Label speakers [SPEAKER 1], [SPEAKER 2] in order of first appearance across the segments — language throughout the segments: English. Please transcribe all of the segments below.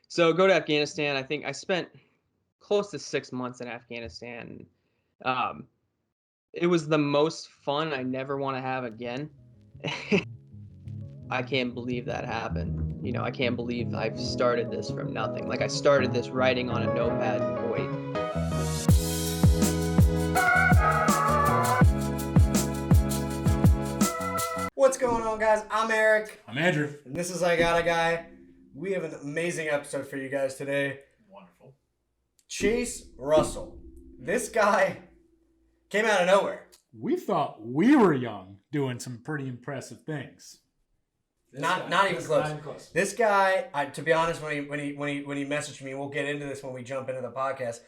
[SPEAKER 1] So go to Afghanistan. I think I spent close to 6 months in Afghanistan. Um, it was the most fun I never want to have again. I can't believe that happened. I can't believe I've started this from nothing. Like I started this writing on a notepad in Kuwait.
[SPEAKER 2] What's going on, guys? I'm Eric.
[SPEAKER 3] I'm Andrew.
[SPEAKER 2] And this is I Got a Guy. We have an amazing episode for you guys today.
[SPEAKER 3] Wonderful.
[SPEAKER 2] Chase Russell. This guy came out of nowhere.
[SPEAKER 3] We thought we were young doing some pretty impressive things.
[SPEAKER 2] Not even close. This guy, to be honest, when he messaged me, we'll get into this when we jump into the podcast.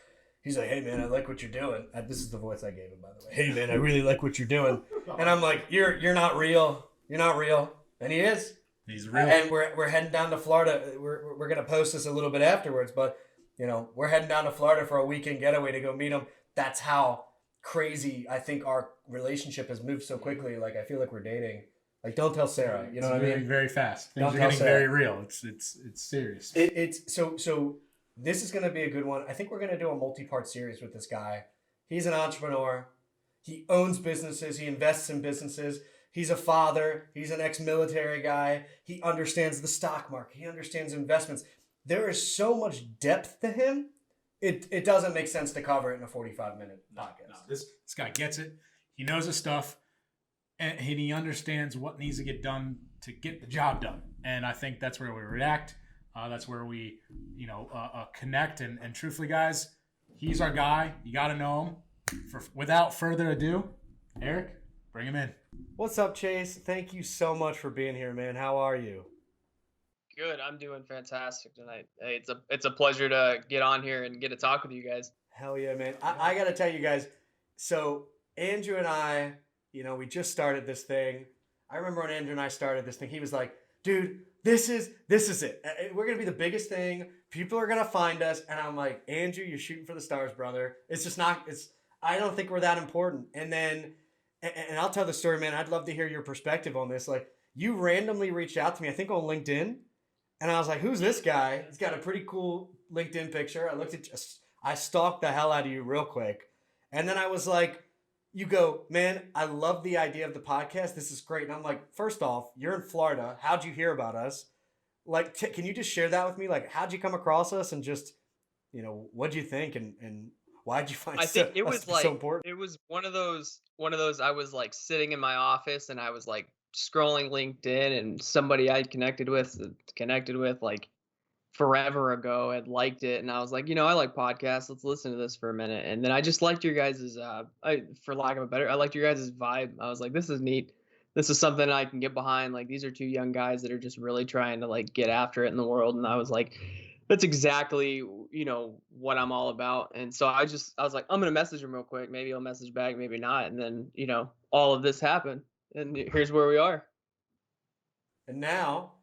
[SPEAKER 2] He's like, "Hey man, I like what you're doing." This is the voice I gave him, by the way. "Hey man, I really like what you're doing." And I'm like, "You're not real. You're not real." And he is.
[SPEAKER 3] He's real.
[SPEAKER 2] And we're heading down to Florida. We're gonna post this a little bit afterwards, but we're heading down to Florida for a weekend getaway to go meet him. That's how crazy I think our relationship has moved so quickly. Like I feel like we're dating. Like don't tell Sarah. You know what I mean?
[SPEAKER 3] Very fast. Things
[SPEAKER 2] Don't
[SPEAKER 3] are
[SPEAKER 2] tell
[SPEAKER 3] getting
[SPEAKER 2] Sarah.
[SPEAKER 3] very real. It's serious.
[SPEAKER 2] It's so. This is going to be a good one. I think we're going to do a multi-part series with this guy. He's an entrepreneur. He owns businesses. He invests in businesses. He's a father. He's an ex-military guy. He understands the stock market. He understands investments. There is so much depth to him. It doesn't make sense to cover it in a 45-minute podcast.
[SPEAKER 3] No, this guy gets it. He knows his stuff, and he understands what needs to get done to get the job done. And I think that's where we react. That's where we, connect. And truthfully, guys, he's our guy. You got to know him. Without further ado, Eric, bring him in.
[SPEAKER 2] What's up, Chase? Thank you so much for being here, man. How are you?
[SPEAKER 1] Good. I'm doing fantastic tonight. Hey, it's a pleasure to get on here and get to talk with you guys.
[SPEAKER 2] Hell yeah, man. I got to tell you guys, so Andrew and I, we just started this thing. I remember when Andrew and I started this thing, he was like, "Dude, this is it. We're going to be the biggest thing. People are going to find us." And I'm like, "Andrew, you're shooting for the stars, brother. It's just not, I don't think we're that important." And then, and I'll tell the story, man. I'd love to hear your perspective on this. Like you randomly reached out to me, I think on LinkedIn. And I was like, "Who's this guy?" He's got a pretty cool LinkedIn picture. I stalked the hell out of you real quick. And then I was like, you go, "Man, I love the idea of the podcast. This is great." And I'm like, first off, you're in Florida. How'd you hear about us? Like, can you just share that with me? Like, how'd you come across us and just, what'd you think and why'd you find
[SPEAKER 1] I think it was
[SPEAKER 2] so important?
[SPEAKER 1] it was one of those I was like sitting in my office and I was like scrolling LinkedIn and somebody I connected with like forever ago had liked it, and I was like, I like podcasts. Let's listen to this for a minute. And then I just liked your guys's for lack of a better, I liked your guys's vibe. I was like, this is neat. This is something I can get behind. Like these are two young guys that are just really trying to like get after it in the world. And I was like, that's exactly what I'm all about. And so I was like, I'm gonna message him real quick. Maybe he'll message back, maybe not. And then all of this happened, and here's where we are.
[SPEAKER 2] And now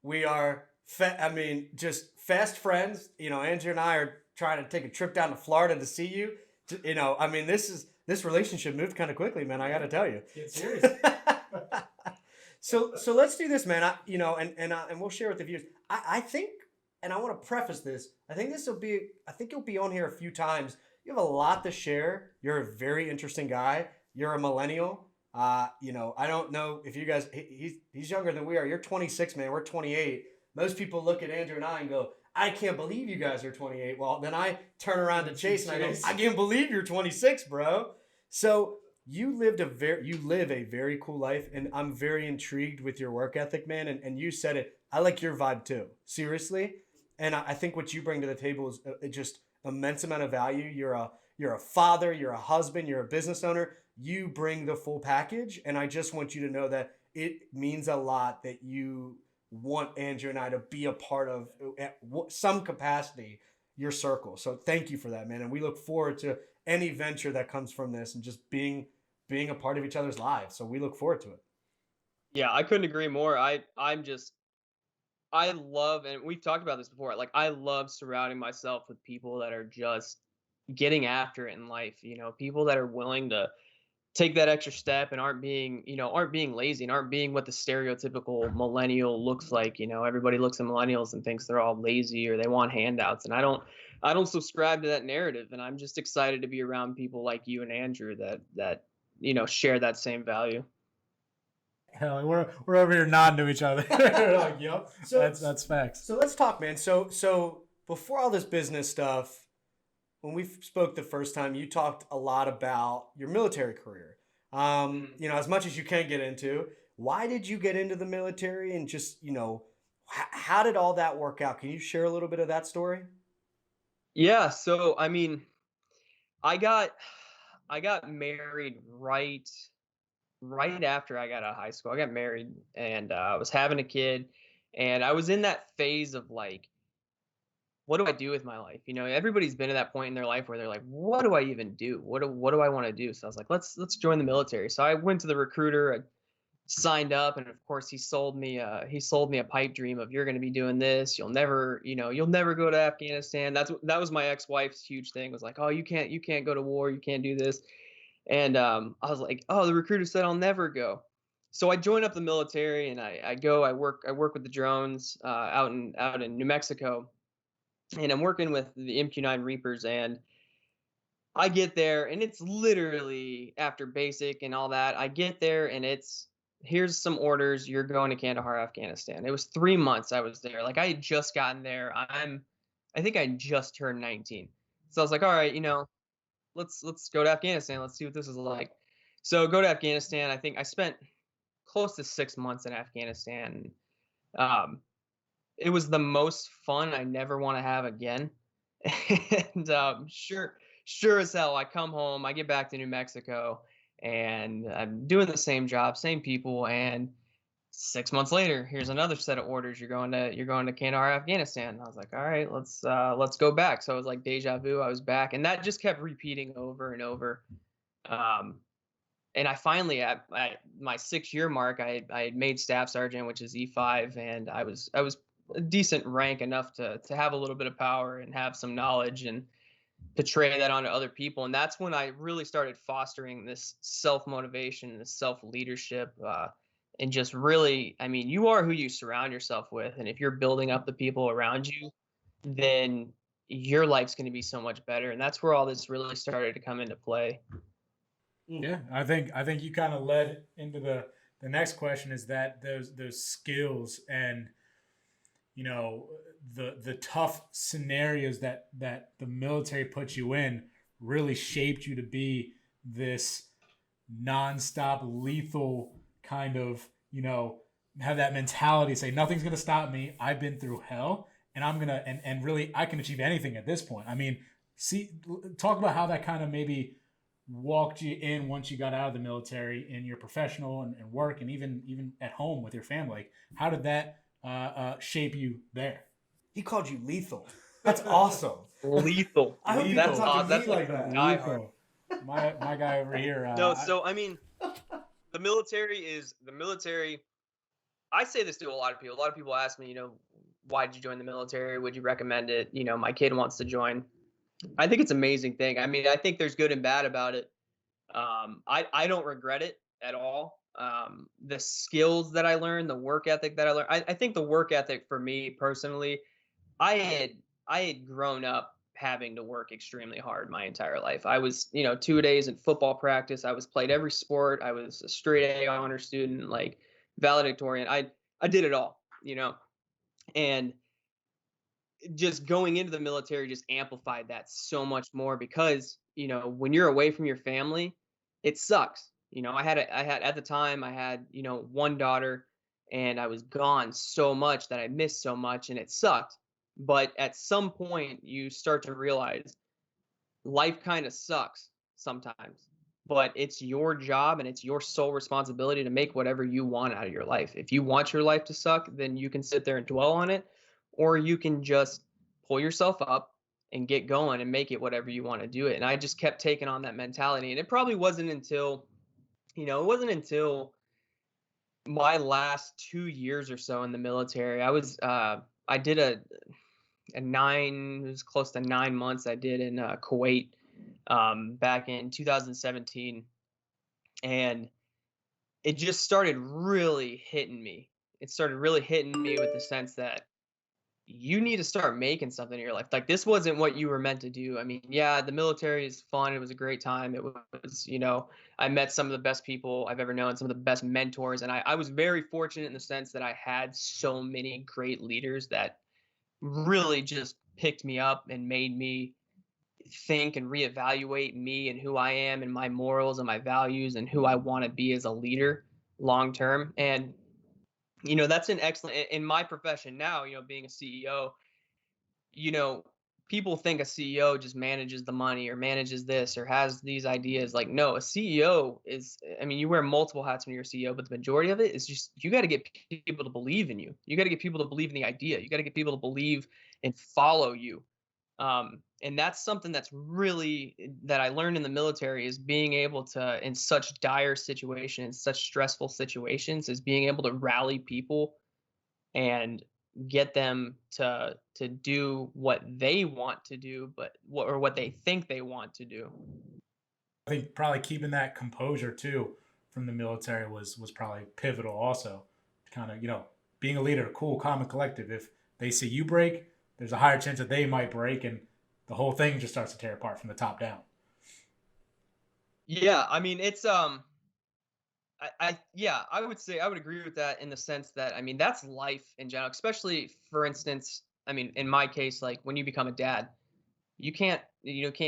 [SPEAKER 2] we are just fast friends. Andrew and I are trying to take a trip down to Florida to see you. This relationship moved kind of quickly, man. I got to tell you.
[SPEAKER 3] Get serious.
[SPEAKER 2] So let's do this, man. And we'll share with the viewers. I think, and I want to preface this. I think you'll be on here a few times. You have a lot to share. You're a very interesting guy. You're a millennial. I don't know if you guys. He's younger than we are. You're 26, man. We're 28. Most people look at Andrew and I and go, "I can't believe you guys are 28. Well, then I turn around to Chase and I go, "I can't believe you're 26, bro." So you live a very cool life, and I'm very intrigued with your work ethic, man. And you said it. I like your vibe too. Seriously. And I think what you bring to the table is just immense amount of value. You're a father, you're a husband, you're a business owner. You bring the full package. And I just want you to know that it means a lot that you want Andrew and I to be a part of, at some capacity, your circle. So thank you for that, man. And we look forward to any venture that comes from this and just being a part of each other's lives. So we look forward to it.
[SPEAKER 1] Yeah, I couldn't agree more. I love, and we've talked about this before, like I love surrounding myself with people that are just getting after it in life, people that are willing to take that extra step and aren't being lazy and aren't being what the stereotypical millennial looks like. Everybody looks at millennials and thinks they're all lazy or they want handouts. And I don't subscribe to that narrative. And I'm just excited to be around people like you and Andrew that share that same value.
[SPEAKER 3] Hell, we're over here nodding to each other. We're like, yep,
[SPEAKER 2] So
[SPEAKER 3] that's facts.
[SPEAKER 2] so let's talk, man. So before all this business stuff, when we spoke the first time, you talked a lot about your military career. As much as you can get into. Why did you get into the military, and just how did all that work out? Can you share a little bit of that story?
[SPEAKER 1] Yeah. So, I mean, I got I got married right after I got out of high school. I got married and I was having a kid, and I was in that phase of like, what do I do with my life? Everybody's been at that point in their life where they're like, what do I even do? What do I want to do? So I was like, let's join the military. So I went to the recruiter, I signed up, and of course he sold me a pipe dream of, you're going to be doing this. You'll never go to Afghanistan. That was my ex-wife's huge thing, was like, oh, you can't go to war, you can't do this. And I was like, oh, the recruiter said I'll never go. So I joined up the military, and I go. I work with the drones out in New Mexico, and I'm working with the MQ-9 Reapers. And I get there, and it's literally after basic and all that. I get there, and it's, here's some orders. You're going to Kandahar, Afghanistan. It was 3 months I was there. Like, I had just gotten there. I think I just turned 19. So I was like, all right, let's go to Afghanistan. Let's see what this is like. So go to Afghanistan. I think I spent close to 6 months in Afghanistan. Um, it was the most fun I never want to have again. And sure as hell, I come home, I get back to New Mexico, and I'm doing the same job, same people. And 6 months later, here's another set of orders. You're going to Kandahar, Afghanistan. And I was like, all right, let's go back. So it was like deja vu. I was back, and that just kept repeating over and over. Um, and I finally, at my 6 year mark, I had made staff sergeant, which is E5, and I was a decent rank enough to have a little bit of power and have some knowledge and portray that onto other people. And that's when I really started fostering this self motivation, this self leadership, and just really, I mean, you are who you surround yourself with, and if you're building up the people around you, then your life's going to be so much better. And that's where all this really started to come into play.
[SPEAKER 3] Yeah, I think you kind of led into the next question, is that those skills and the tough scenarios that the military puts you in really shaped you to be this nonstop lethal kind of, have that mentality, say nothing's going to stop me. I've been through hell, and I'm going to, and really I can achieve anything at this point. I mean, talk about how that kind of maybe walked you in once you got out of the military in your professional and work, and even at home with your family. Like, how did that shape you there?
[SPEAKER 2] He called you lethal. That's awesome.
[SPEAKER 1] Lethal.
[SPEAKER 2] I hope you
[SPEAKER 1] That's
[SPEAKER 2] don't talk to me
[SPEAKER 1] that's
[SPEAKER 2] like
[SPEAKER 1] like
[SPEAKER 2] that.
[SPEAKER 1] Die Hard.
[SPEAKER 3] My guy over here.
[SPEAKER 1] No, so I mean, the military. I say this to a lot of people. A lot of people ask me, why did you join the military? Would you recommend it? My kid wants to join. I think it's an amazing thing. I mean, I think there's good and bad about it. I don't regret it at all. The skills that I learned, the work ethic that I learned. I think the work ethic for me personally, I had I had grown up having to work extremely hard my entire life. I was, 2 days in football practice. I was played every sport. I was a straight A honor student, like valedictorian. I did it all, and just going into the military just amplified that so much more because, when you're away from your family, it sucks. I had at the time I had, one daughter, and I was gone so much that I missed so much, and it sucked. But at some point you start to realize life kind of sucks sometimes, but it's your job and it's your sole responsibility to make whatever you want out of your life. If you want your life to suck, then you can sit there and dwell on it, or you can just pull yourself up and get going and make it whatever you want to do it. And I just kept taking on that mentality. And it probably wasn't until, my last 2 years or so in the military. I did it was close to 9 months I did in Kuwait back in 2017. and it just started really hitting me. It started really hitting me with the sense that you need to start making something in your life. Like this wasn't what you were meant to do. I mean, yeah, the military is fun. It was a great time. It was, I met some of the best people I've ever known, some of the best mentors. And I was very fortunate in the sense that I had so many great leaders that really just picked me up and made me think and reevaluate me and who I am and my morals and my values and who I want to be as a leader long term. And that's an excellent in my profession now, being a CEO, you know, people think a CEO just manages the money or manages this or has these ideas. Like, no, a CEO is, I mean, you wear multiple hats when you're a CEO, but the majority of it is just you got to get people to believe in you. You got to get people to believe in the idea. You got to get people to believe and follow you. And that's something that's really that I learned in the military is being able to, in such dire situations, such stressful situations, is being able to rally people and get them to do what they want to do, but what they think they want to do.
[SPEAKER 3] I think probably keeping that composure too from the military was probably pivotal also. Kind of, being a leader, cool, calm, and collective. If they see you break, there's a higher chance that they might break, and the whole thing just starts to tear apart from the top down.
[SPEAKER 1] Yeah, I mean it's yeah, I would say I would agree with that in the sense that I mean that's life in general, especially for instance, I mean in my case, like when you become a dad, you can't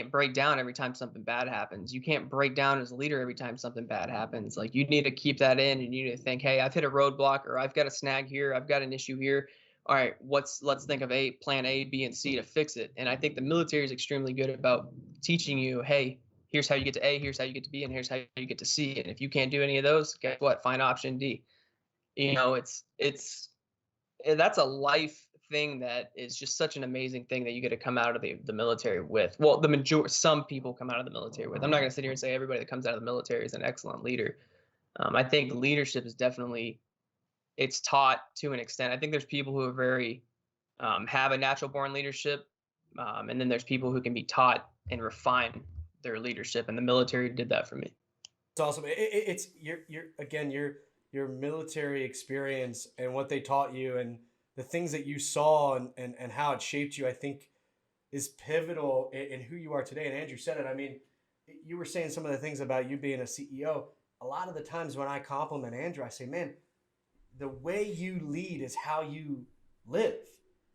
[SPEAKER 1] break down every time something bad happens. You can't break down as a leader every time something bad happens. Like you need to keep that in and you need to think, hey, I've hit a roadblock or I've got a snag here, I've got an issue here. All right, let's think of plan A, B, and C to fix it. And I think the military is extremely good about teaching you, hey, here's how you get to A, here's how you get to B, and here's how you get to C. And if you can't do any of those, guess what? Find option D. It's that's a life thing that is just such an amazing thing that you get to come out of the military with. Well, some people come out of the military with. I'm not going to sit here and say everybody that comes out of the military is an excellent leader. I think leadership is definitely it's taught to an extent. I think there's people who are very have a natural born leadership, and then there's people who can be taught and refine their leadership. And the military did that for me.
[SPEAKER 2] It's awesome. It's your again your military experience and what they taught you and the things that you saw and how it shaped you. I think is pivotal in who you are today. And Andrew said it. I mean, you were saying some of the things about you being a CEO. A lot of the times when I compliment Andrew, I say, man, the way you lead is how you live.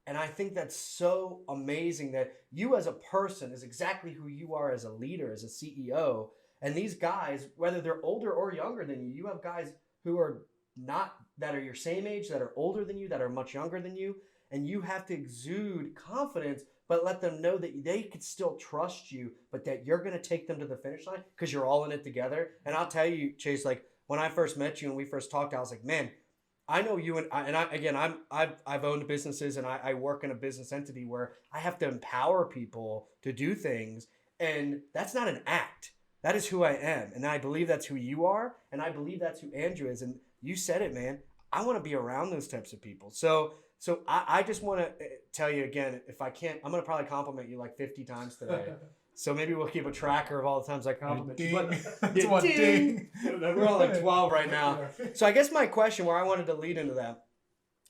[SPEAKER 2] And I think that's so amazing that you as a person is exactly who you are as a leader, as a CEO. And these guys, whether they're older or younger than you have guys who are not, that are your same age, that are older than you, that are much younger than you. And you have to exude confidence, but let them know that they could still trust you, but that you're going to take them to the finish line because you're all in it together. And I'll tell you, Chase, like when I first met you and we first talked, I was like, man, I know you I've owned businesses and I work in a business entity where I have to empower people to do things, and that's not an act. That is who I am, and I believe that's who you are, and I believe that's who Andrew is. And you said it, man. I want to be around those types of people. So I just want to tell you again, if I can't, I'm gonna probably compliment you like 50 times today. So maybe we'll keep a tracker of all the times I compliment you.
[SPEAKER 3] That's one ding.
[SPEAKER 2] We're on like 12 right now. So I guess my question, where I wanted to lead into that,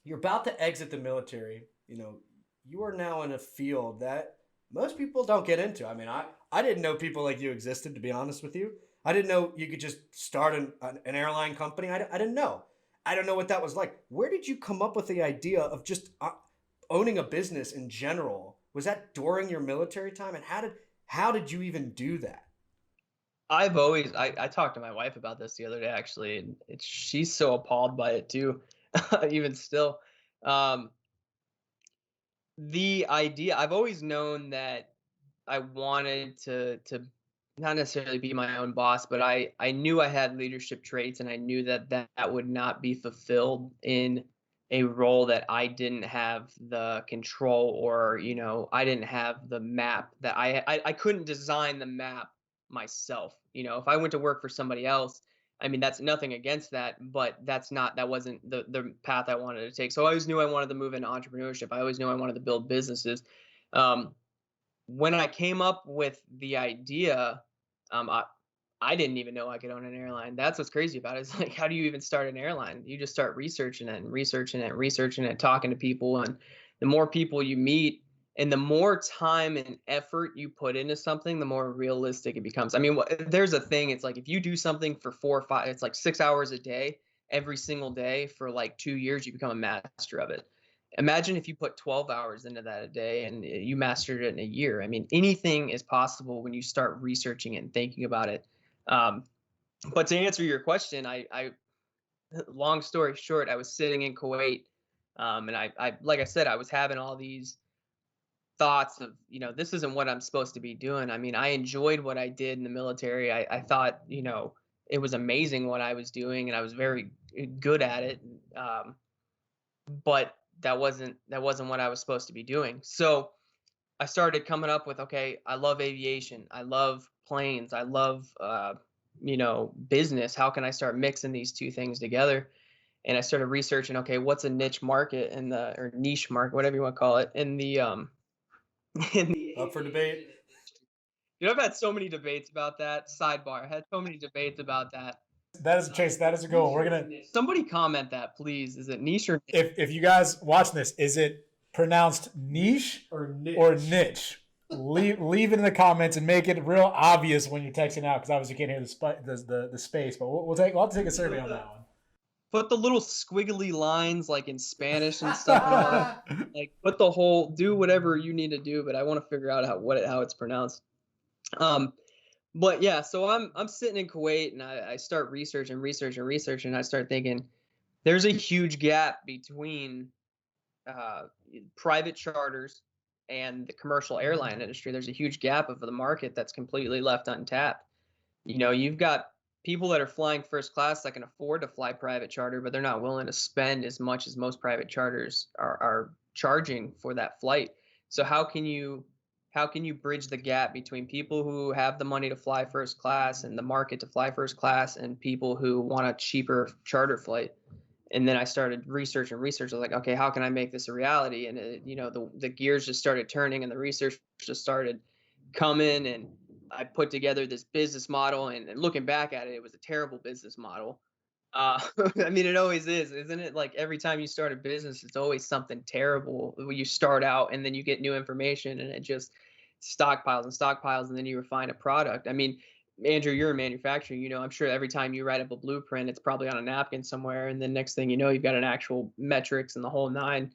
[SPEAKER 2] you're about to exit the military. You are now in a field that most people don't get into. I mean, I didn't know people like you existed, to be honest with you. I didn't know you could just start an airline company. I didn't know. I don't know what that was like. Where did you come up with the idea of just owning a business in general? Was that during your military time? And how did you even do that?
[SPEAKER 1] I talked to my wife about this the other day actually, and she's so appalled by it too, even still. Um, the idea I've always known that I wanted to not necessarily be my own boss, but I knew I had leadership traits, and I knew that would not be fulfilled in a role that I didn't have the control or I didn't have the map that I couldn't design the map myself. If I went to work for somebody else, I mean that's nothing against that, but that wasn't the path I wanted to take. So I always knew I wanted to move into entrepreneurship. I always knew I wanted to build businesses. When I came up with the idea, I I didn't even know I could own an airline. That's what's crazy about it. It's like, how do you even start an airline? You just start researching it and researching it and researching it, talking to people. And the more people you meet and the more time and effort you put into something, the more realistic it becomes. I mean, there's a thing. It's like if you do something for 4 or 5, it's like 6 hours a day, every single day for like 2 years, you become a master of it. Imagine if you put 12 hours into that a day and you mastered it in a year. I mean, anything is possible when you start researching it and thinking about it. um, but to answer your question, long story short, I was sitting in Kuwait, and like I said, I was having all these thoughts of, this isn't what I'm supposed to be doing. I mean, I enjoyed what I did in the military. I thought, it was amazing what I was doing, and I was very good at it. But that wasn't what I was supposed to be doing. So I started coming up with, okay, I love aviation, I love planes, I love business. How can I start mixing these two things together? And I started researching, okay, what's a niche market in the or niche market, whatever you want to call it, in the in the
[SPEAKER 2] Up for
[SPEAKER 1] aviation
[SPEAKER 2] debate.
[SPEAKER 1] industry. I've had so many debates about that. Sidebar, I had so many debates about that.
[SPEAKER 3] That is Chase. That is a goal. We're gonna.
[SPEAKER 1] Somebody comment that, please. Is it niche or niche?
[SPEAKER 3] If you guys watching this, is it pronounced niche
[SPEAKER 2] Or niche.
[SPEAKER 3] or niche? Leave it in the comments and make it real obvious when you're texting out, because obviously you can't hear the space. But we'll have to take a survey on that one.
[SPEAKER 1] Put the little squiggly lines like in Spanish and stuff and all that. Like put the whole, do whatever you need to do, but I want to figure out how it's pronounced. But yeah, so I'm sitting in Kuwait and I start researching. And I start thinking there's a huge gap between uh, private charters and the commercial airline industry. There's a huge gap of the market that's completely left untapped. You've got people that are flying first class that can afford to fly private charter, but they're not willing to spend as much as most private charters are charging for that flight. So how can you bridge the gap between people who have the money to fly first class and the market to fly first class and people who want a cheaper charter flight? And then I started research. I was like, okay, how can I make this a reality? And the gears just started turning and the research just started coming, and I put together this business model. And looking back at it, it was a terrible business model. I mean, it always is, isn't it? Like every time you start a business, it's always something terrible. When you start out and then you get new information and it just stockpiles and stockpiles, and then you refine a product. I mean, Andrew, you're in manufacturing. I'm sure every time you write up a blueprint, it's probably on a napkin somewhere, and then next thing you know, you've got an actual metrics and the whole nine,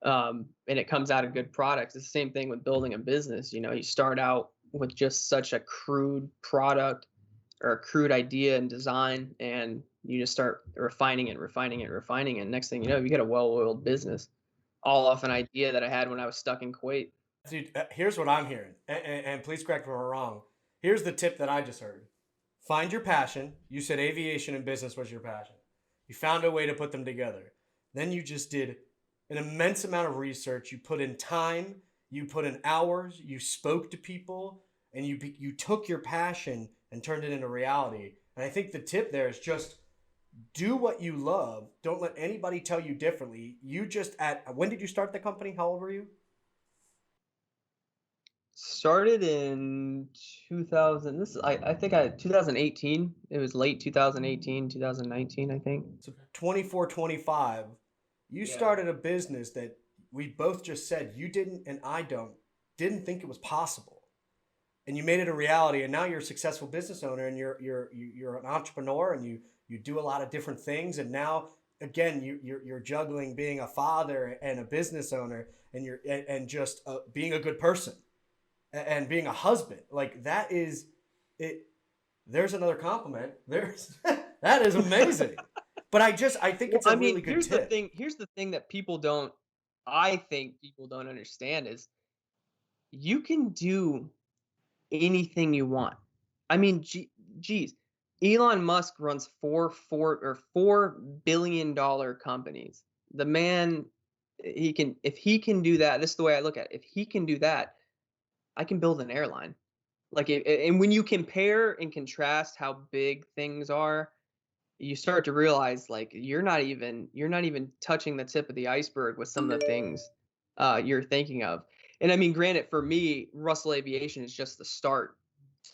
[SPEAKER 1] and it comes out a good product. It's the same thing with building a business. You start out with just such a crude product or a crude idea and design, and you just start refining it, refining it, refining it. Next thing you know, you get a well-oiled business, all off an idea that I had when I was stuck in Kuwait.
[SPEAKER 2] Dude, here's what I'm hearing, and please correct me if I'm wrong. Here's the tip that I just heard. Find your passion. You said aviation and business was your passion. You found a way to put them together. Then you just did an immense amount of research. You put in time, you put in hours, you spoke to people, and you took your passion and turned it into reality. And I think the tip there is just do what you love. Don't let anybody tell you differently. When did you start the company? How old were you?
[SPEAKER 1] Started in 2000. I think 2018. It was late 2018, 2019, I think.
[SPEAKER 2] So 24, 25. You
[SPEAKER 1] Yeah.
[SPEAKER 2] started a business that we both just said you didn't and I didn't think it was possible. And you made it a reality, and now you're a successful business owner, and you're an entrepreneur, and you do a lot of different things, and now again you're juggling being a father and a business owner, and just being a good person and being a husband. Like that is it. There's another compliment. There's that is amazing. But I think it's a
[SPEAKER 1] I mean,
[SPEAKER 2] really good tip.
[SPEAKER 1] Here's the thing that I think people don't understand is you can do anything you want. I mean, geez, Elon Musk runs $4 billion companies. The man, if he can do that. This is the way I look at it. If he can do that, I can build an airline. Like, and when you compare and contrast how big things are, you start to realize like you're not even touching the tip of the iceberg with some of the things you're thinking of. And I mean, granted, for me, Russell Aviation is just the start.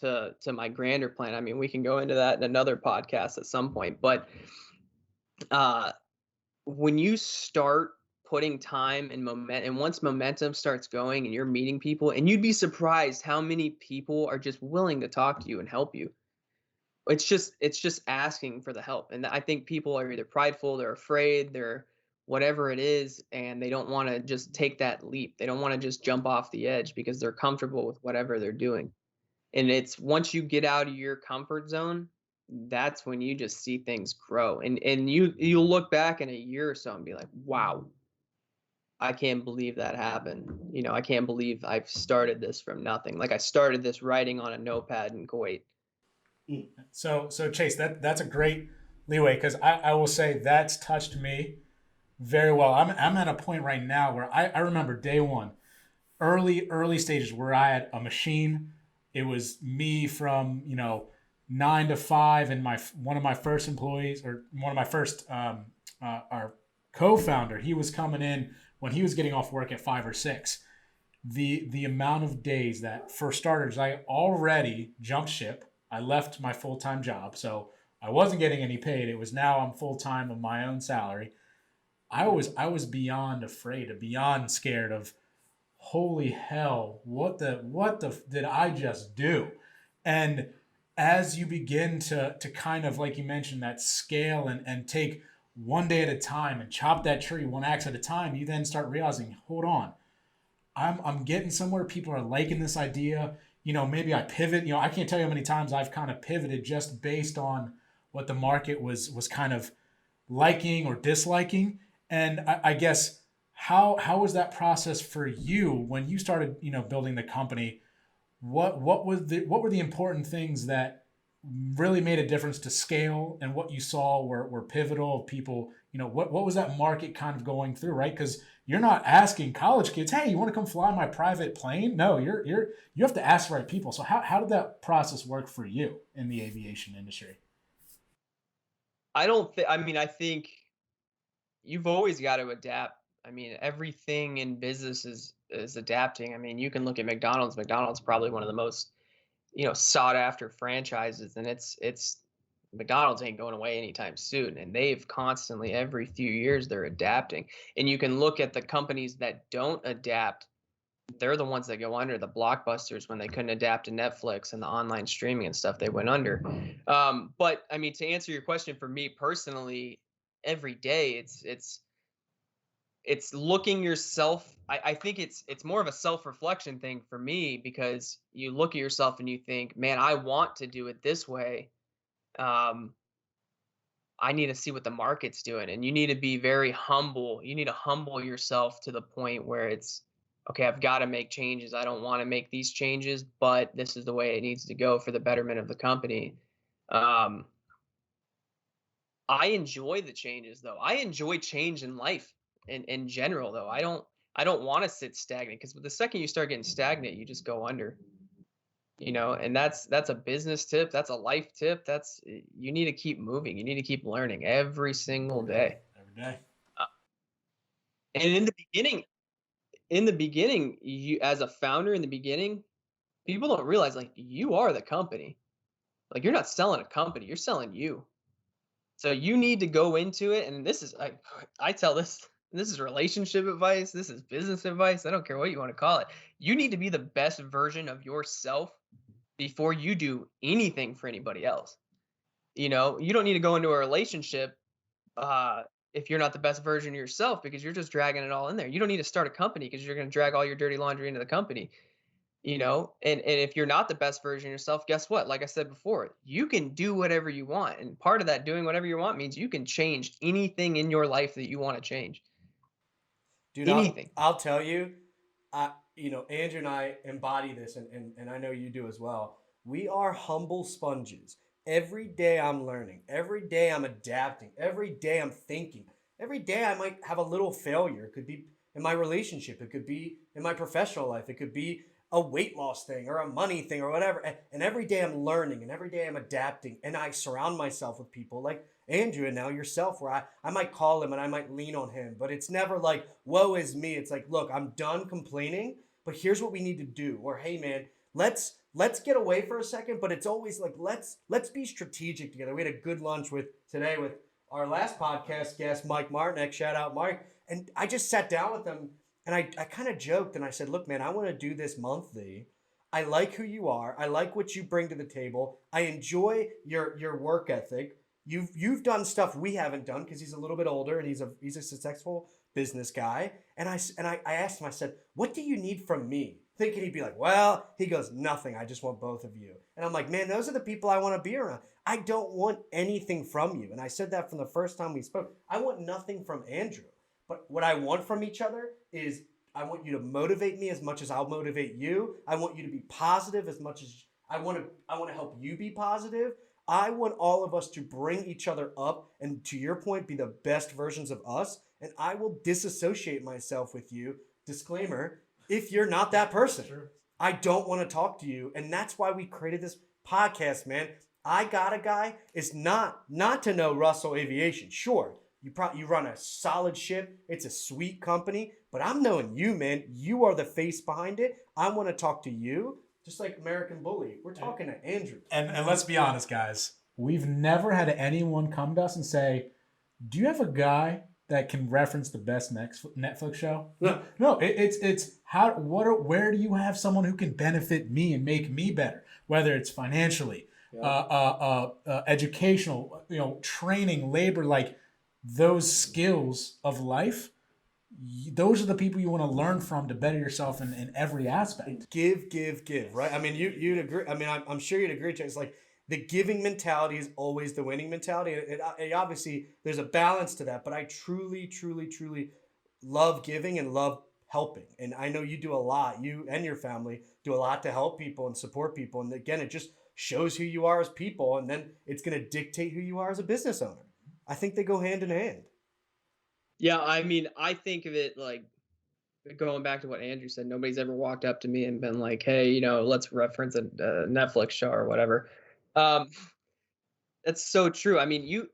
[SPEAKER 1] to my grander plan. I mean, we can go into that in another podcast at some point, but uh when you start putting time and and once momentum starts going and you're meeting people, and you'd be surprised how many people are just willing to talk to you and help you. It's just asking for the help. And I think people are either prideful, they're afraid, they're whatever it is, and they don't want to just take that leap. They don't want to just jump off the edge because they're comfortable with whatever they're doing. And it's once you get out of your comfort zone, that's when you just see things grow. And you'll look back in a year or so and be like, wow, I can't believe that happened. I can't believe I've started this from nothing. Like I started this writing on a notepad in Kuwait.
[SPEAKER 3] So Chase, that's a great leeway because I will say that's touched me very well. I'm at a point right now where I remember day one, early stages where I had a machine. It was me from 9 to 5, and my one of my first employees, or one of my first our co-founder, he was coming in when he was getting off work at 5 or 6. The amount of days that, for starters, I already jumped ship. I left my full-time job, so I wasn't getting any paid. It was now I'm full-time of my own salary. I was beyond afraid, beyond scared of, holy hell, what the did I just do? And as you begin to kind of, like you mentioned, that scale and take one day at a time and chop that tree one axe at a time, you then start realizing, hold on, I'm getting somewhere. People are liking this idea. Maybe I pivot. I can't tell you how many times I've kind of pivoted just based on what the market was kind of liking or disliking. And I guess how was that process for you when you started, building the company? What were the important things that really made a difference to scale, and what you saw were pivotal of people? What was that market kind of going through, right? Because you're not asking college kids, hey, you want to come fly my private plane? No, you have to ask the right people. So how did that process work for you in the aviation industry?
[SPEAKER 1] I don't think, I mean, I think you've always got to adapt. I mean, everything in business is adapting. I mean, you can look at McDonald's. McDonald's probably one of the most, sought after franchises, and it's McDonald's ain't going away anytime soon. And they've constantly, every few years, they're adapting. And you can look at the companies that don't adapt. They're the ones that go under. The blockbusters, when they couldn't adapt to Netflix and the online streaming and stuff, they went under. But I mean, to answer your question, for me personally, every day it's looking yourself. I think it's more of a self-reflection thing for me, because you look at yourself and you think, man, I want to do it this way. um I need to see what the market's doing, and you need to be very humble. You need to humble yourself to the point where it's okay, I've got to make changes. I don't want to make these changes, but this is the way it needs to go for the betterment of the company. um I enjoy the changes, though. I enjoy change in life in general, though. I don't want to sit stagnant, because the second you start getting stagnant, you just go under. And that's a business tip. That's a life tip. You need to keep moving. You need to keep learning every single
[SPEAKER 3] Every day,
[SPEAKER 1] day.
[SPEAKER 3] every day.
[SPEAKER 1] Uh, And in the beginning, you, as a founder, in the beginning, people don't realize, like, you are the company. Like, you're not selling a company. You're selling you. So you need to go into it, and this is I tell this is relationship advice, this is business advice, I don't care what you want to call it. You need to be the best version of yourself before you do anything for anybody else. You don't need to go into a relationship uh if you're not the best version of yourself, because you're just dragging it all in there. You don't need to start a company because you're going to drag all your dirty laundry into the company. And if you're not the best version of yourself, guess what? Like I said before, you can do whatever you want, and part of that doing whatever you want means you can change anything in your life that you want to change.
[SPEAKER 2] Dude,
[SPEAKER 1] Anything.
[SPEAKER 2] I'll tell you, Andrew and I embody this, and I know you do as well. We are humble sponges. Every day I'm learning. Every day I'm adapting. Every day I'm thinking. Every day I might have a little failure. It could be in my relationship. It could be in my professional life. It could be a weight loss thing or a money thing or whatever. And every day I'm learning, and every day I'm adapting. And I surround myself with people like Andrew and now yourself, where I might call him and I might lean on him, but it's never like, woe is me. It's like, look, I'm done complaining, but here's what we need to do. Or, hey man, let's get away for a second, but it's always like, let's be strategic together. We had a good lunch today with our last podcast guest, Mike Martinek. Shout out, Mike. And I just sat down with him and I kind of joked and I said, look, man, I want to do this monthly. I like who you are. I like what you bring to the table. I enjoy your work ethic. You've done stuff we haven't done because he's a little bit older and he's a successful business guy. And I asked him, I said, what do you need from me? Thinking he'd be like, well, he goes, nothing. I just want both of you. And I'm like, man, those are the people I want to be around. I don't want anything from you. And I said that from the first time we spoke. I want nothing from Andrew. But what I want from each other is I want you to motivate me as much as I'll motivate you. I want you to be positive as much as I want to help you be positive. I want all of us to bring each other up and, to your point, be the best versions of us. And I will disassociate myself with you. Disclaimer, if you're not that person.
[SPEAKER 3] Sure.
[SPEAKER 2] I don't want to talk to you. And that's why we created this podcast, man. I Got a Guy is not to know Russell Aviation. Sure, you run a solid ship. It's a sweet company. But I'm knowing you, man. You are the face behind it. I want to talk to you. Just like American Bully. We're talking to Andrew.
[SPEAKER 3] And let's be honest, guys. We've never had anyone come to us and say, do you have a guy that can reference the best Netflix show? No. It's how, where do you have someone who can benefit me and make me better? Whether it's financially, educational, training, labor, like those skills of life. Those are the people you want to learn from to better yourself in every aspect.
[SPEAKER 2] Give, right? I mean, you'd agree. I mean, I'm sure you'd agree, Jay. It's like the giving mentality is always the winning mentality. It obviously, there's a balance to that, but I truly love giving and love helping. And I know you do a lot. You and your family do a lot to help people and support people. And again, it just shows who you are as people, and then it's going to dictate who you are as a business owner. I think they go hand in hand.
[SPEAKER 1] Yeah, I mean, I think of it like going back to what Andrew said. Nobody's ever walked up to me and been like, "Hey, let's reference a Netflix show or whatever." Um, that's so true. I mean,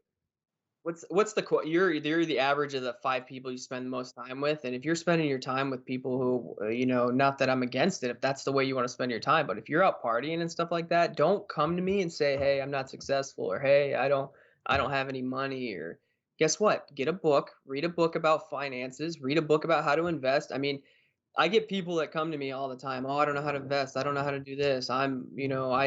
[SPEAKER 1] what's the quote? You're the average of the 5 people you spend the most time with, and if you're spending your time with people who, not that I'm against it, if that's the way you want to spend your time, but if you're out partying and stuff like that, don't come to me and say, "Hey, I'm not successful," or "Hey, I don't have any money," or guess what? Get a book, read a book about finances, read a book about how to invest. I mean, I get people that come to me all the time. Oh, I don't know how to invest. I don't know how to do this. I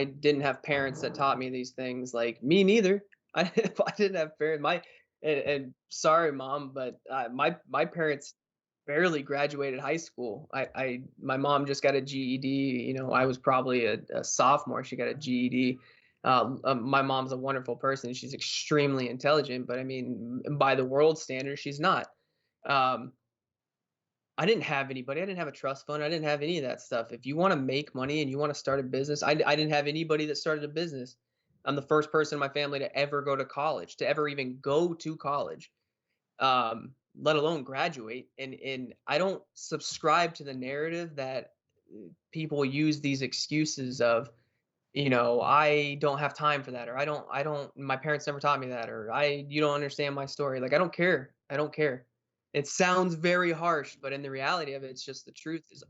[SPEAKER 1] didn't have parents that taught me these things. Like me neither. I didn't have parents. And sorry, mom, but my parents barely graduated high school. My mom just got a GED. I was probably a sophomore. She got a GED. My mom's a wonderful person. She's extremely intelligent, but I mean, by the world standards, she's not. I didn't have anybody. I didn't have a trust fund. I didn't have any of that stuff. If you want to make money and you want to start a business, I didn't have anybody that started a business. I'm the first person in my family to ever go to college, to ever even go to college, let alone graduate. And I don't subscribe to the narrative that people use these excuses of, I don't have time for that, or my parents never taught me that, or you don't understand my story. Like, I don't care. I don't care. It sounds very harsh, but in the reality of it, it's just the truth is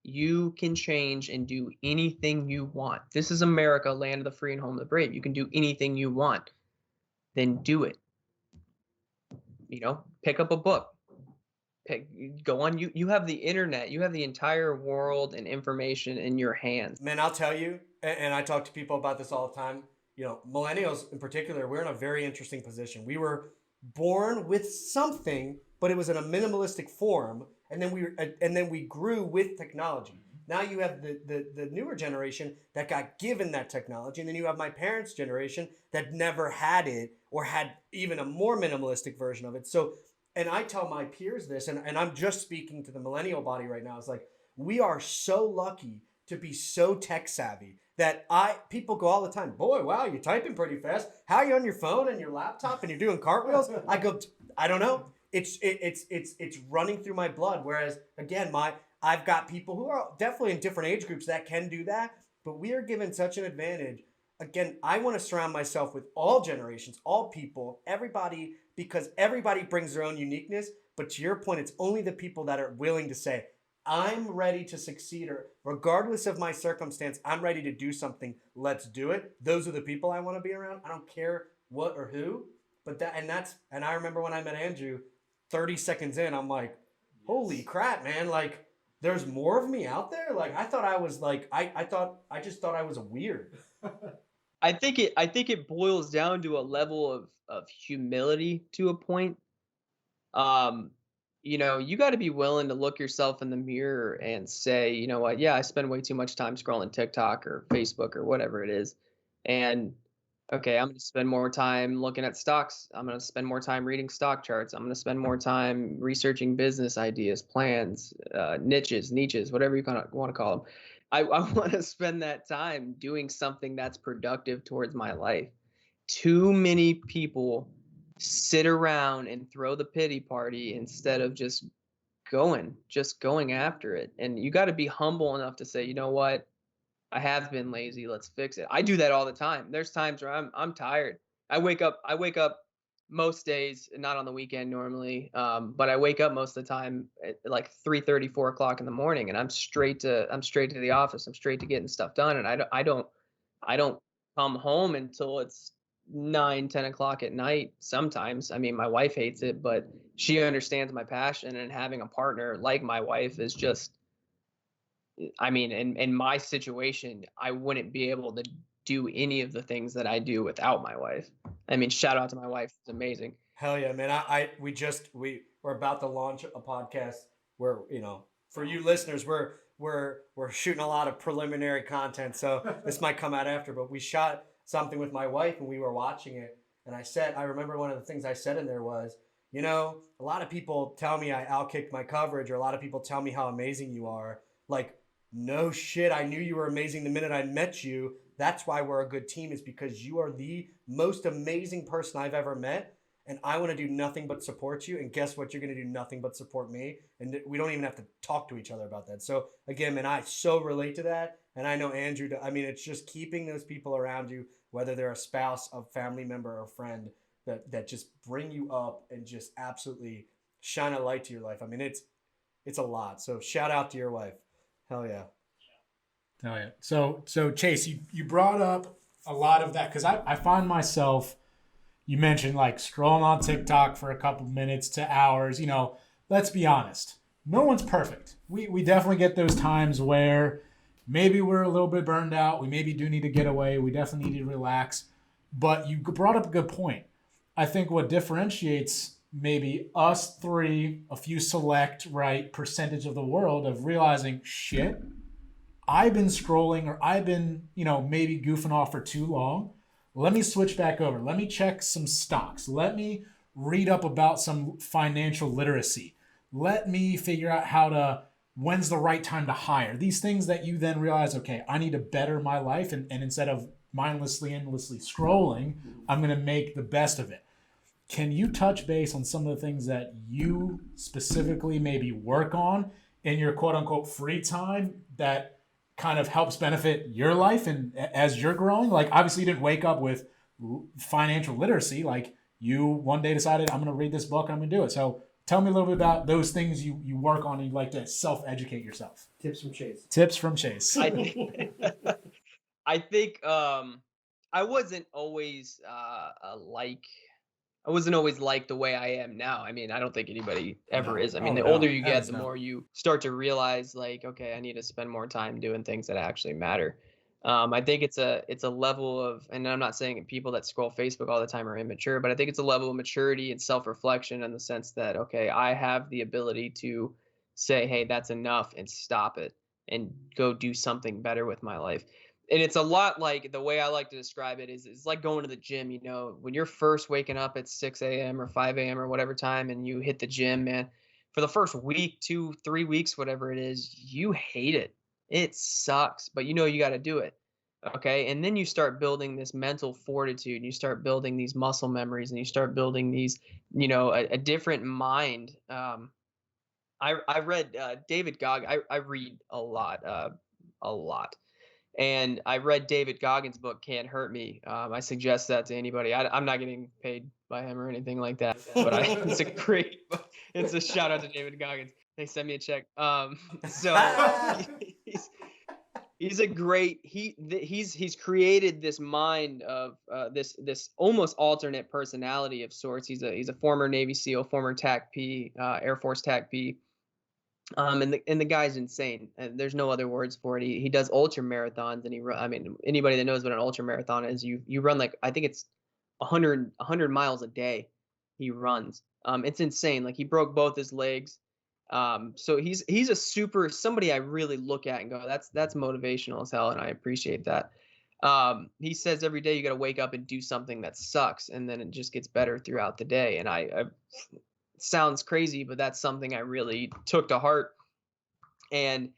[SPEAKER 1] you can change and do anything you want. This is America, land of the free and home of the brave. You can do anything you want. Then do it. Pick up a book. Go on. You have the internet. You have the entire world and information in your hands.
[SPEAKER 2] Man, I'll tell you, and I talk to people about this all the time. Millennials in particular, we're in a very interesting position. We were born with something, but it was in a minimalistic form, and then we grew with technology. Now you have the newer generation that got given that technology, and then you have my parents' generation that never had it or had even a more minimalistic version of it. So, and I tell my peers this, and I'm just speaking to the millennial body right now. It's like, we are so lucky to be so tech savvy that people go all the time, boy, wow, you're typing pretty fast. How are you on your phone and your laptop and you're doing cartwheels? I go, I don't know. It's running through my blood. Whereas again, I've got people who are definitely in different age groups that can do that, but we are given such an advantage. Again, I want to surround myself with all generations, all people, everybody, because everybody brings their own uniqueness. But to your point, it's only the people that are willing to say, I'm ready to succeed, or regardless of my circumstance, I'm ready to do something. Let's do it. Those are the people I want to be around. I don't care what or who, but and I remember when I met Andrew, 30 seconds in, I'm like, holy crap, man! Like, there's more of me out there. Like, I thought I was like, I just thought I was weird.
[SPEAKER 1] I think it boils down to a level of humility to a point. Um, you got to be willing to look yourself in the mirror and say, you know what? Yeah, I spend way too much time scrolling TikTok or Facebook or whatever it is. And okay, I'm going to spend more time looking at stocks. I'm going to spend more time reading stock charts. I'm going to spend more time researching business ideas, plans, niches, whatever you kind of want to call them. I want to spend that time doing something that's productive towards my life. Too many people sit around and throw the pity party instead of just going after it. And you got to be humble enough to say, you know what? I have been lazy. Let's fix it. I do that all the time. There's times where I'm tired. I wake up most days, not on the weekend normally, but I wake up most of the time at like 3:30, 4 o'clock in the morning, and I'm straight to the office. I'm straight to getting stuff done, and I don't come home until it's 9, 10 o'clock at night. Sometimes, I mean, my wife hates it, but she understands my passion, and having a partner like my wife is just, I mean, in my situation, I wouldn't be able to do any of the things that I do without my wife. I mean, shout out to my wife. It's amazing.
[SPEAKER 2] Hell yeah, man! We're about to launch a podcast where, for you listeners, we're shooting a lot of preliminary content, so this might come out after. But we shot something with my wife and we were watching it, and I remember one of the things I said in there was, a lot of people tell me I outkicked my coverage, or a lot of people tell me how amazing you are. Like, no shit, I knew you were amazing the minute I met you. That's why we're a good team, is because you are the most amazing person I've ever met. And I want to do nothing but support you. And guess what? You're going to do nothing but support me. And we don't even have to talk to each other about that. So, again, man, I so relate to that. And I know Andrew, I mean, it's just keeping those people around you, whether they're a spouse, a family member, or a friend, that just bring you up and just absolutely shine a light to your life. I mean, it's a lot. So shout out to your wife. Hell yeah.
[SPEAKER 3] Oh yeah. So Chase, you brought up a lot of that, because I find myself, you mentioned like scrolling on TikTok for a couple minutes to hours. Let's be honest. No one's perfect. We definitely get those times where maybe we're a little bit burned out. We maybe do need to get away. We definitely need to relax. But you brought up a good point. I think what differentiates maybe us three, a few select, right, percentage of the world, of realizing, shit, I've been scrolling, or I've been, maybe goofing off for too long. Let me switch back over. Let me check some stocks. Let me read up about some financial literacy. Let me figure out when's the right time to hire. These things that you then realize, okay, I need to better my life. And instead of mindlessly, endlessly scrolling, I'm going to make the best of it. Can you touch base on some of the things that you specifically maybe work on in your quote unquote free time that kind of helps benefit your life and as you're growing? Like, obviously you didn't wake up with financial literacy. Like, you one day decided, I'm going to read this book, I'm going to do it. So tell me a little bit about those things you work on and you like to self-educate yourself.
[SPEAKER 2] Tips from Chase.
[SPEAKER 3] Tips from Chase.
[SPEAKER 1] I think, I think I wasn't always I wasn't always like the way I am now. I mean, I don't think anybody ever is. I mean, the older you get, the more you start to realize, like, okay, I need to spend more time doing things that actually matter. I think it's a level of, and I'm not saying people that scroll Facebook all the time are immature, but I think it's a level of maturity and self-reflection, in the sense that, okay, I have the ability to say, hey, that's enough, and stop it and go do something better with my life. And it's a lot like, the way I like to describe it is, it's like going to the gym. When you're first waking up at 6 a.m. or 5 a.m. or whatever time, and you hit the gym, man, for the first week, 2, 3 weeks, whatever it is, you hate it. It sucks, but you got to do it. Okay. And then you start building this mental fortitude, and you start building these muscle memories, and you start building these, a different mind. I read David Goggins. I read a lot, a lot. And I read David Goggins' book, Can't Hurt Me. I suggest that to anybody. I'm not getting paid by him or anything like that, but it's a great book. It's a shout out to David Goggins. They send me a check. So he's he's a great he's created this mind of this almost alternate personality of sorts. He's a former Navy SEAL, former TAC P, Air Force TAC P. And the guy's insane. And there's no other words for it. He does ultra marathons, and I mean, anybody that knows what an ultra marathon is, you run like, I think it's 100 miles a day. He runs. It's insane. Like, he broke both his legs. So he's a super somebody I really look at and go, that's motivational as hell, and I appreciate that. He says every day you got to wake up and do something that sucks, and then it just gets better throughout the day. And I sounds crazy, but that's something I really took to heart. And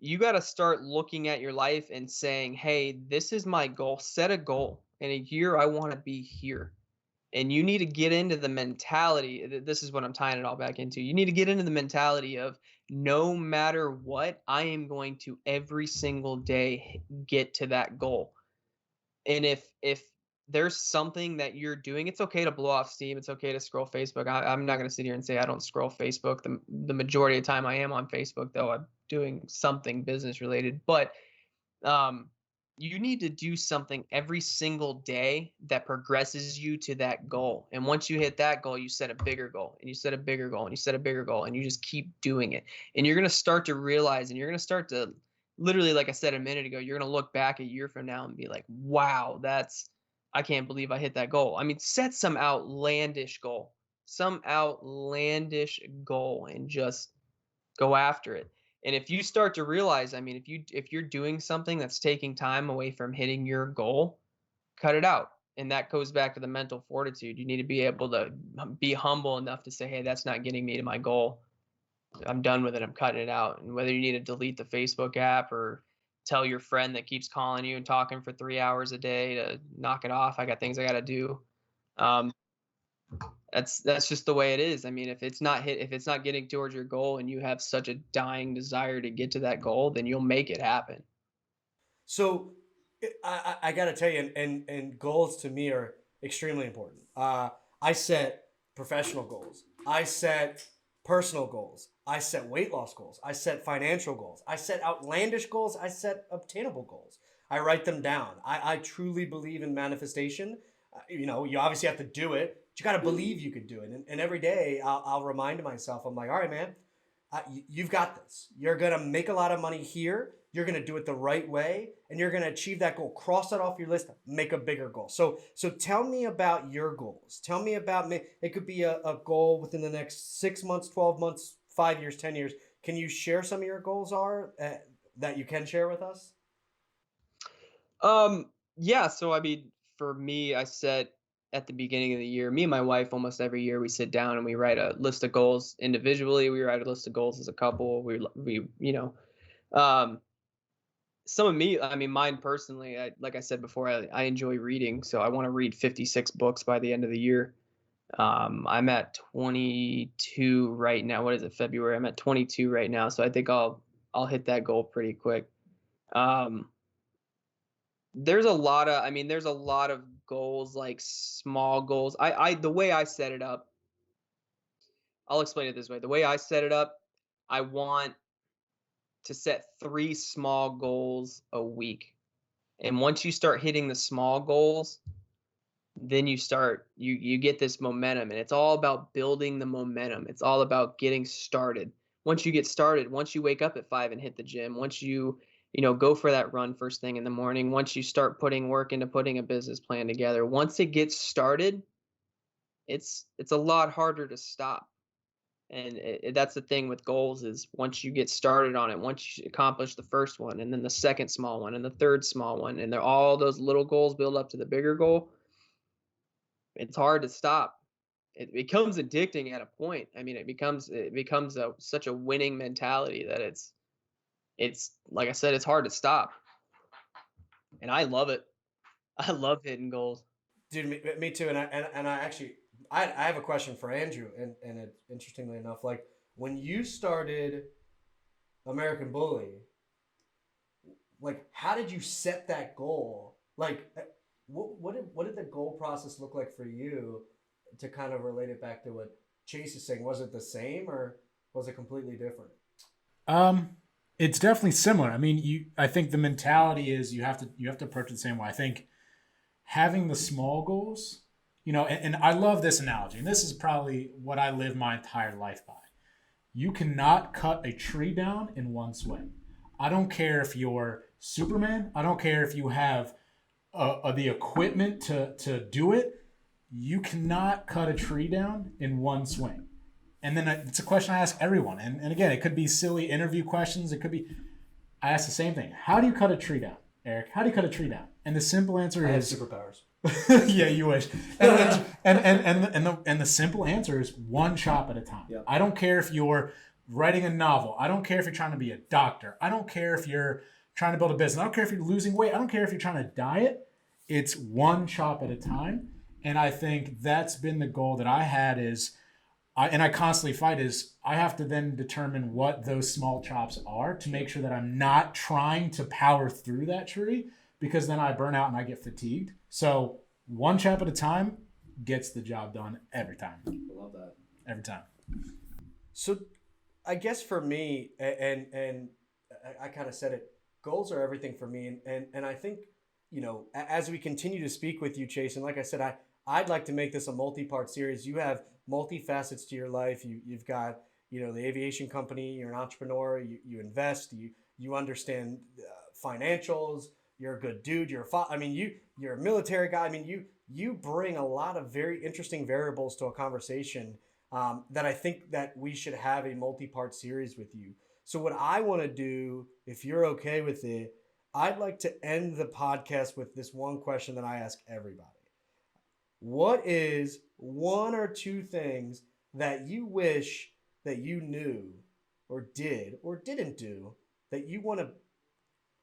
[SPEAKER 1] you got to start looking at your life and saying, hey, this is my goal. Set a goal. In a year, I want to be here. And you need to get into the mentality. This is what I'm tying it all back into. You need to get into the mentality of, no matter what, I am going to every single day get to that goal. And if there's something that you're doing, it's okay to blow off steam. It's okay to scroll Facebook. I'm not going to sit here and say I don't scroll Facebook. The majority of the time I am on Facebook, though I'm doing something business related. But um, you need to do something every single day that progresses you to that goal. And once you hit that goal, you set a bigger goal, and you set a bigger goal, and you set a bigger goal, and you just keep doing it. And you're going to start to realize, and you're going to start to literally, like I said a minute ago, you're going to look back a year from now and be like, wow, I can't believe I hit that goal. I mean, set some outlandish goal, and just go after it. And if you start to realize, I mean, if you're doing something that's taking time away from hitting your goal, cut it out. And that goes back to the mental fortitude. You need to be able to be humble enough to say, hey, that's not getting me to my goal. I'm done with it. I'm cutting it out. And whether you need to delete the Facebook app, or tell your friend that keeps calling you and talking for 3 hours a day to knock it off. I got things I got to do. Um, that's just the way it is. I mean, if it's not getting towards your goal, and you have such a dying desire to get to that goal, then you'll make it happen.
[SPEAKER 2] So I got to tell you, and goals to me are extremely important. I set professional goals. I set personal goals. I set weight loss goals. I set financial goals. I set outlandish goals. I set obtainable goals. I write them down. I truly believe in manifestation. You know, you obviously have to do it, but you got to believe you could do it. And every day I'll remind myself, I'm like, all right, man, you've got this. You're going to make a lot of money here. You're going to do it the right way, and you're going to achieve that goal. Cross that off your list, make a bigger goal. So tell me about your goals. Tell me about, it could be a goal within the next 6 months, 12 months, 5 years, 10 years. Can you share some of your goals are that you can share with us?
[SPEAKER 1] Yeah. So I mean, for me, I set at the beginning of the year. Me and my wife, almost every year, we sit down and we write a list of goals individually. We write a list of goals as a couple. Um, some of me, I mean, mine personally, like I said before, I enjoy reading, so I want to read 56 books by the end of the year. I'm at 22 right now. What is it, February? I'm at 22 right now, so I think I'll hit that goal pretty quick. Um, there's a lot of goals, like small goals. The way I set it up, I'll explain it this way. The way I set it up, I want to set 3 small goals a week. And once you start hitting the small goals, then you get this momentum, and it's all about building the momentum. It's all about getting started. Once you get started, once you wake up at 5 and hit the gym, once you go for that run first thing in the morning, once you start putting work into putting a business plan together, once it gets started, it's a lot harder to stop. And that's the thing with goals, is once you get started on it, once you accomplish the first one, and then the second small one, and the third small one, and all those little goals build up to the bigger goal, it's hard to stop. It becomes addicting at a point. I mean, it becomes such a winning mentality that it's like I said, it's hard to stop, and I love it. I love hitting goals.
[SPEAKER 2] Dude, me too. And I actually, I have a question for Andrew. And interestingly enough, like when you started American Bully, like how did you set that goal? Like what did the goal process look like for you, to kind of relate it back to what Chase is saying? Was it the same, or Was it completely different?
[SPEAKER 3] It's definitely similar. I mean, I think the mentality is you have to approach it the same way. I think having the small goals, and I love this analogy, and this is probably what I live my entire life by. You cannot cut a tree down in one swing. I don't care if you're Superman. I don't care if you have the equipment to do it. You cannot cut a tree down in one swing. And then it's a question I ask everyone. And again, it could be silly interview questions. It could be, I ask the same thing. How do you cut a tree down, Eric? How do you cut a tree down? And the simple answer
[SPEAKER 2] I have
[SPEAKER 3] is
[SPEAKER 2] superpowers.
[SPEAKER 3] yeah, you wish. And the simple answer is one chop at a time.
[SPEAKER 2] Yep.
[SPEAKER 3] I don't care if you're writing a novel. I don't care if you're trying to be a doctor. I don't care if you're trying to build a business. I don't care if you're losing weight. I don't care if you're trying to diet. It's one chop at a time. And I think that's been the goal that I had is, I constantly fight is I have to then determine what those small chops are to make sure that I'm not trying to power through that tree, because then I burn out and I get fatigued. So one chop at a time gets the job done every time.
[SPEAKER 2] I love that.
[SPEAKER 3] Every time.
[SPEAKER 2] So I guess for me, and I kind of said it, goals are everything for me. And I think, as we continue to speak with you, Chase, and like I said, I'd like to make this a multi-part series. You have multifacets to your life. You've got, the aviation company, you're an entrepreneur, you invest, you understand financials, you're a good dude, you're a military guy. I mean, you bring a lot of very interesting variables to a conversation that I think that we should have a multi-part series with you. So what I want to do, if you're okay with it, I'd like to end the podcast with this one question that I ask everybody. What is one or two things that you wish that you knew or did or didn't do that you want to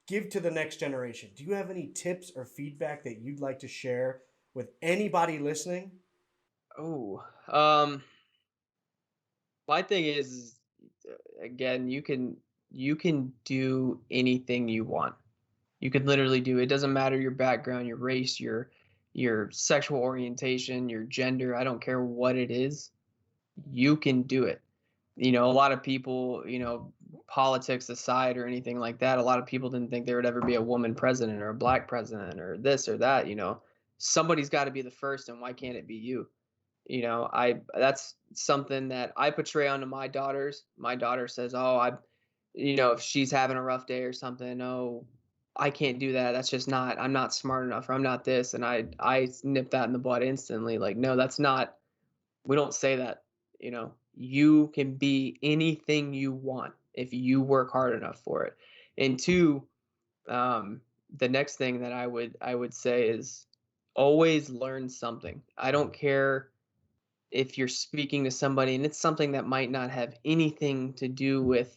[SPEAKER 2] give to the next generation? Do you have any tips or feedback that you'd like to share with anybody listening?
[SPEAKER 1] Oh, my thing is, again, you can do anything you want. You could literally do it. Doesn't matter your background, your race, your sexual orientation, your gender. I don't care what it is. You can do it. A lot of people, politics aside or anything like that, a lot of people didn't think there would ever be a woman president or a black president or this or that. Somebody's got to be the first, and why can't it be you? I that's something that I portray onto my daughters. My daughter says, "Oh, if she's having a rough day or something, oh, I can't do that. That's just not. I'm not smart enough, or I'm not this." And I nip that in the bud instantly. Like, no, that's not. We don't say that. You can be anything you want if you work hard enough for it. And two, the next thing that I would say is always learn something. I don't care if you're speaking to somebody and it's something that might not have anything to do with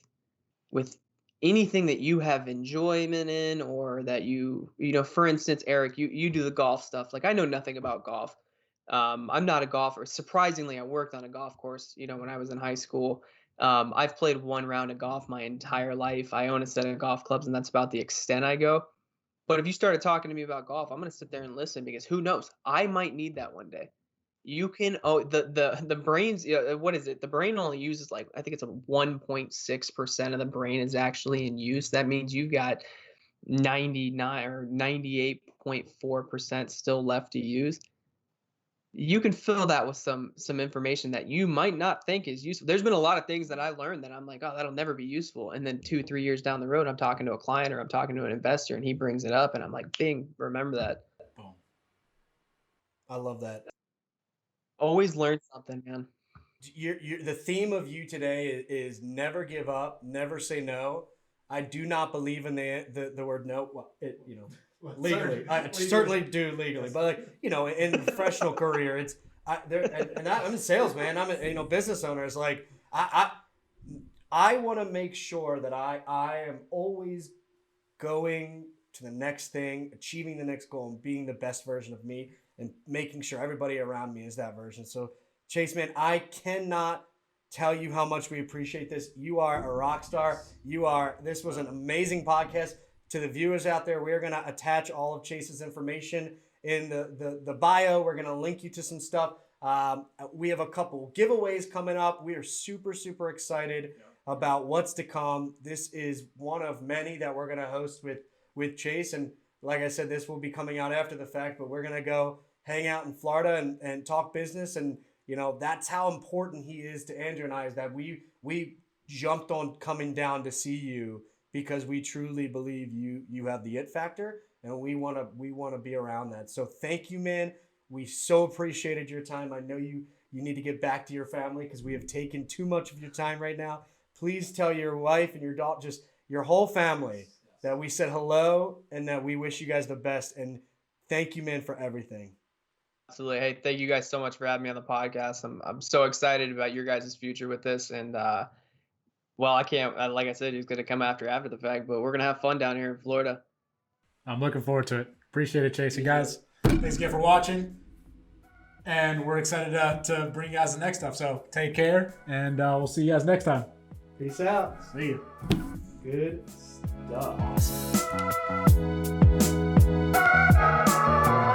[SPEAKER 1] anything that you have enjoyment in, or that for instance, Eric, you do the golf stuff. Like, I know nothing about golf. I'm not a golfer. Surprisingly, I worked on a golf course, when I was in high school. I've played one round of golf my entire life. I own a set of golf clubs, and that's about the extent I go. But if you started talking to me about golf, I'm going to sit there and listen, because who knows? I might need that one day. You can the brain's, what is it? The brain only uses, like, I think it's a 1.6% of the brain is actually in use. That means you've got 99 or 98.4% still left to use. You can fill that with some information that you might not think is useful. There's been a lot of things that I learned that I'm like, oh, that'll never be useful. And then 2-3 years down the road, I'm talking to a client or I'm talking to an investor, and he brings it up, and I'm like, bing, remember that.
[SPEAKER 3] Boom.
[SPEAKER 2] I love that.
[SPEAKER 1] Always learn something, man.
[SPEAKER 2] The theme of you today is never give up, never say no. I do not believe in the word no. Well, legally, I certainly do legally, but in the professional career, it's I'm in sales, man. I'm a business owner. It's like I want to make sure that I am always going to the next thing, achieving the next goal, and being the best version of me, and making sure everybody around me is that version. So, Chase, man, I cannot tell you how much we appreciate this. You are a rock star. This was an amazing podcast. To the viewers out there, we're going to attach all of Chase's information in the bio. We're going to link you to some stuff. We have a couple giveaways coming up. We are super, super excited about what's to come. This is one of many that we're going to host with Chase. And like I said, this will be coming out after the fact, but we're going to go hang out in Florida and talk business. And, you know, that's how important he is to Andrew and I, is that we jumped on coming down to see you because we truly believe you have the it factor, and we want to be around that. So thank you, man. We so appreciated your time. I know you need to get back to your family because we have taken too much of your time right now. Please tell your wife and your daughter, just your whole family, that we said hello and that we wish you guys the best. And thank you, man, for everything.
[SPEAKER 1] Absolutely. Hey, thank you guys so much for having me on the podcast. I'm so excited about your guys' future with this. And well, I can't, like I said, he's going to come after the fact, but we're going to have fun down here in Florida.
[SPEAKER 3] I'm looking forward to it. Appreciate it, Chase. And guys, thanks again for watching. And we're excited to bring you guys the next stuff. So take care, and we'll see you guys next time.
[SPEAKER 2] Peace out.
[SPEAKER 3] See you.
[SPEAKER 2] Good stuff.
[SPEAKER 3] Awesome.